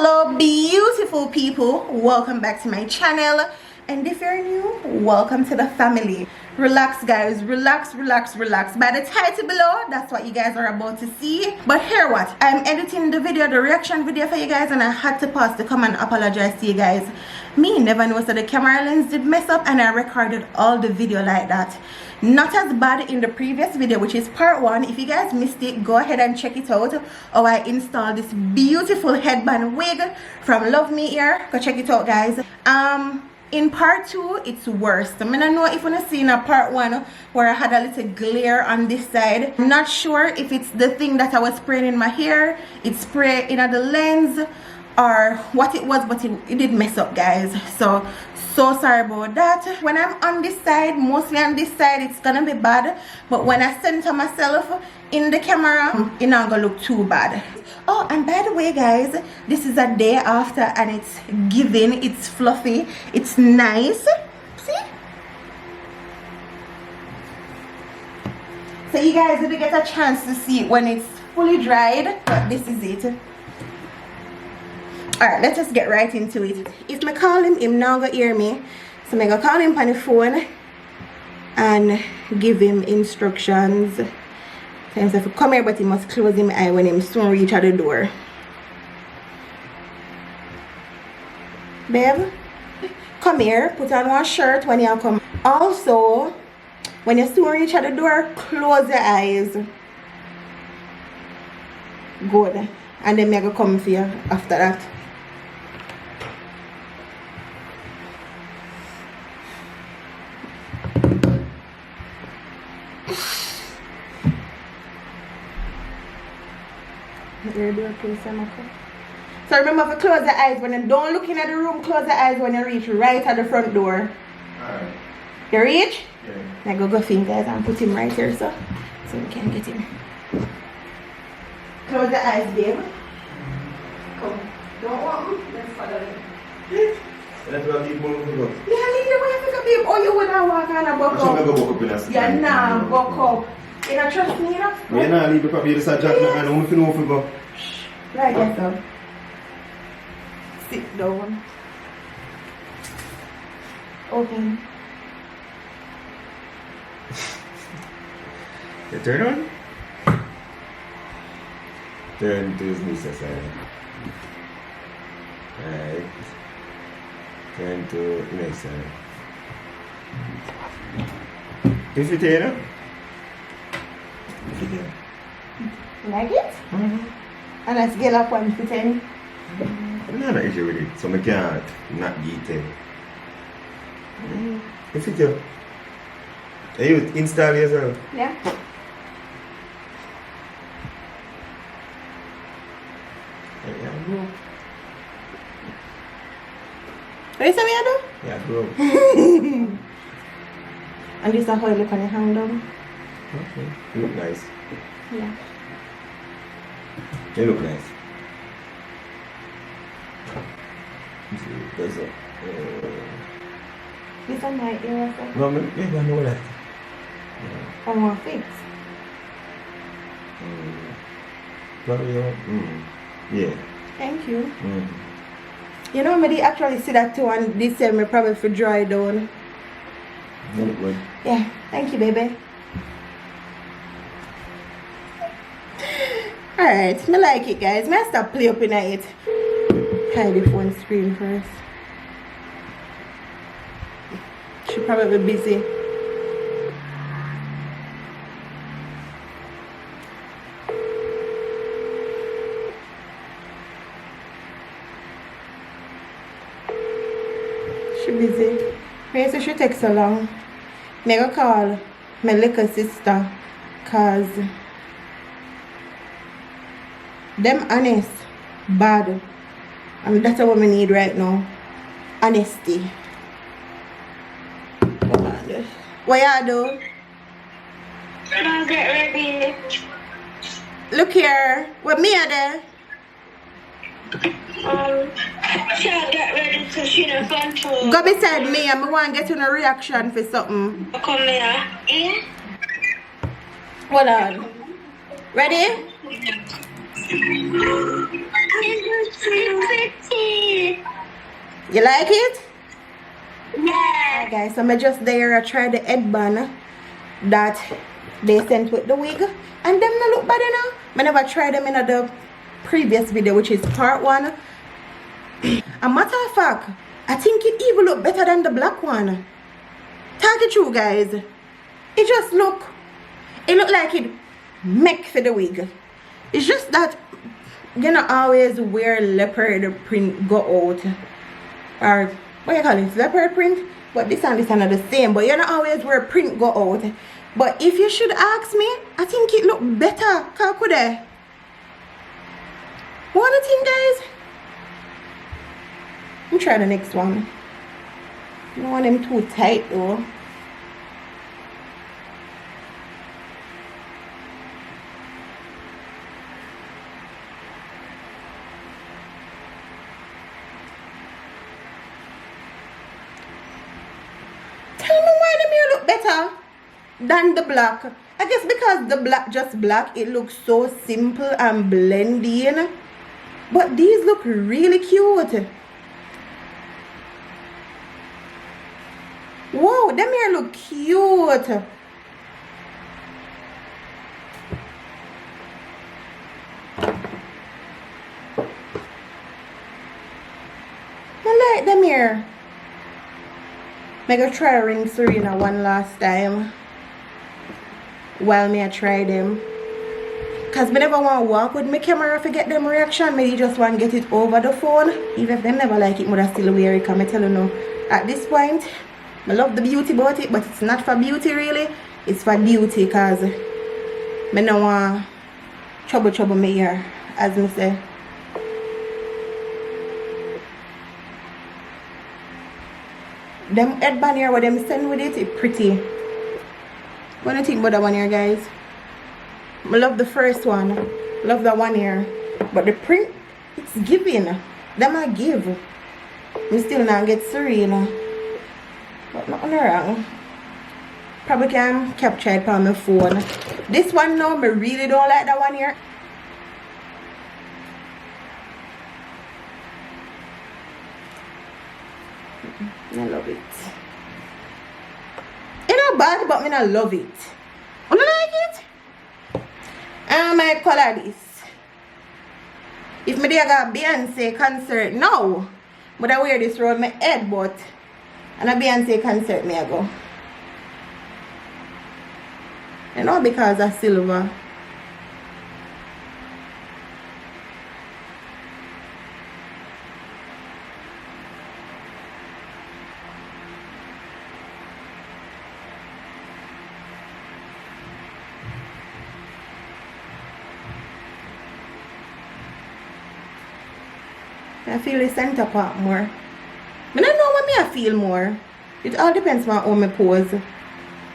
Hello beautiful people, welcome back to my channel, and if you're new, welcome to the family. Relax guys, relax. By the title below, that's what you guys are about to see. But hear what, I'm editing the reaction video for you guys, and I had to pause to come and apologize to you guys. Me never know that the camera lens did mess up, and I recorded all the video like that. Not as bad in the previous video, which is part 1. If you guys missed it, go ahead and check it out. Or I installed this beautiful headband wig from Love Me Here. Go check it out guys. In part 2, it's worse. I don't know if you've seen a part 1 where I had a little glare on this side. I'm not sure if it's the thing that I was spraying in my hair, it's spray in the lens, or what it was, but it did mess up guys. So sorry about that. When I'm on this side, mostly on this side, it's gonna be bad, but when I center myself in the camera, it's not gonna look too bad. Oh, and by the way guys, this is a day after, and it's giving, it's fluffy, it's nice. See, so you guys didn't get a chance to see it when it's fully dried, but this is it. Alright, let's just get right into it. If I call him now gonna hear me. So I'm gonna call him on the phone and give him instructions. So he said, come here, but he must close his eye when he soon reach at the door. Babe, come here, put on one shirt when you come. Also, when you soon reach at the door, close your eyes. Good. And then I'm gonna come for you after that. So remember to close the eyes when you don't look in at the room, close the eyes when you reach right at the front door. Alright. You reach? Yeah. Now go for guys and put him right here so we can get him. Close the eyes, babe. Come. Don't walk. Let's follow him. Let's go keep moving. Yeah, leave the way to babe. Oh, you would not walk on a buck up. Yeah, nah, buck up. You don't trust me, you know? Yeah, nah, leave the puppy. Just a jack and I don't know if we go. Right, yes, sir. Sit down. Open. You turn on? Turn to his niece's side. Right. Turn to the next side. Is it here? Like it? And a scale of 1 to 10. I'm not an issue with it, so I can't not get 10. If it you. Are you install yourself? Yeah. What is that we do? Yeah, bro. And this is how you look on your hand down. Okay. You look nice. Yeah. You look nice. There's a, This one my ear also. no, maybe I know that. I want to fix. Probably, yeah. Thank you. You know, me actually see that too, and this time me probably for dry down. You look good. Yeah, thank you, baby. Alright, me like it, guys. Me stop play up in it. Hide the phone screen first. She probably busy. She busy. Why so she take so long? Me go call my little sister, cause them honest, bad, and that's what we need right now. Honesty. What you do? I'll get ready. Look here. What me are there? She'll get ready so she don't want to. Go beside me and I want to get you a reaction for something. Come here. Yeah? Hold on. Ready? You like it? Yeah. Guys, so I'm just there. I tried the headband that they sent with the wig, and them not look bad enough. I never tried them in the previous video, which is part 1. A matter of fact, I think it even look better than the black one. Talk it true, guys. It just look like it make for the wig. It's just that you not always wear leopard print go out, or what you call it, leopard print. But this and this are not the same. But you not always wear print go out. But if you should ask me, I think it look better. Kakude. What do you think, guys? Let me try the next one. I don't want them too tight though. Tell me why the mirror look better than the black. I guess because the black, just black, it looks so simple and blending. But these look really cute. Whoa, them here look cute. I like them here. I'm gonna try ring Serena one last time while I try them. Cause me never want to walk with my camera to get them reaction. Maybe just want to get it over the phone. Even if them never like it, I still wear it. Cause I tell you no, at this point, I love the beauty about it, but it's not for beauty really. It's for duty, cause I don't want trouble me here, as me say. Them headband here, what them send with it, it's pretty. What do you think about that one here, guys? I love the first one. Love that one here. But the print, it's giving. Them I give. I still not get Serena. But nothing wrong. Probably can capture it on my phone. This one now, I really don't like that one here. I love it. It's not bad, but I love it. You like it? And I color this. If me there got Beyonce concert now, but I wear this around my head, but and a Beyonce concert me I go. And not because of silver. I feel the center part more. I don't know what me I feel more. It all depends on how me pose.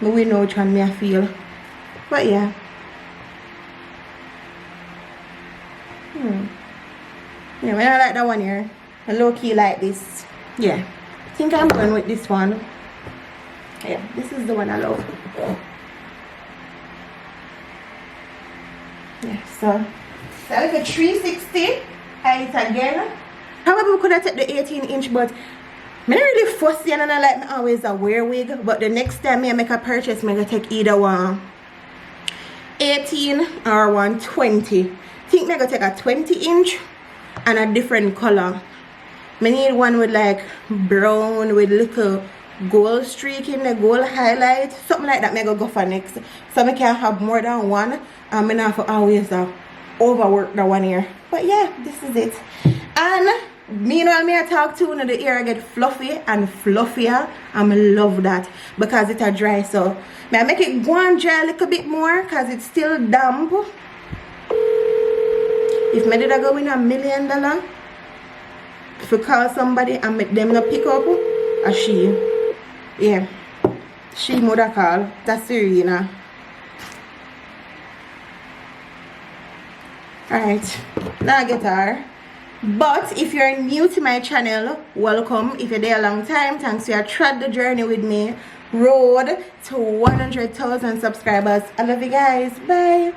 Me will know which one me I feel. But yeah. Yeah, I like that one here. I low key like this. Yeah. I think I'm going with this one. Yeah, this is the one I love. Yeah, so like a 360 height again. However, we could have taken the 18-inch, but I'm not really fussy and I like me always a wear wig. But the next time I make a purchase, I'm going to take either one 18 or 120. I think I'm going to take a 20-inch and a different color. I need one with like brown with little gold streak in the gold highlight. Something like that I'm going to go for next. So I can have more than one. And I'm not for always overwork the one here. But yeah, this is it. And meanwhile, me I talk to you, the ear get fluffy and fluffier. And I love that because it's a dry. So I make it go and dry a little bit more because it's still damp. If I did go win $1 million, if you call somebody and make them not pick up, a she. Yeah. She mother call. That's Serena. Alright. Now I get her. But if you're new to my channel, welcome. If you're there a long time, thanks for your trod the journey with me. Road to 100,000 subscribers. I love you guys. Bye.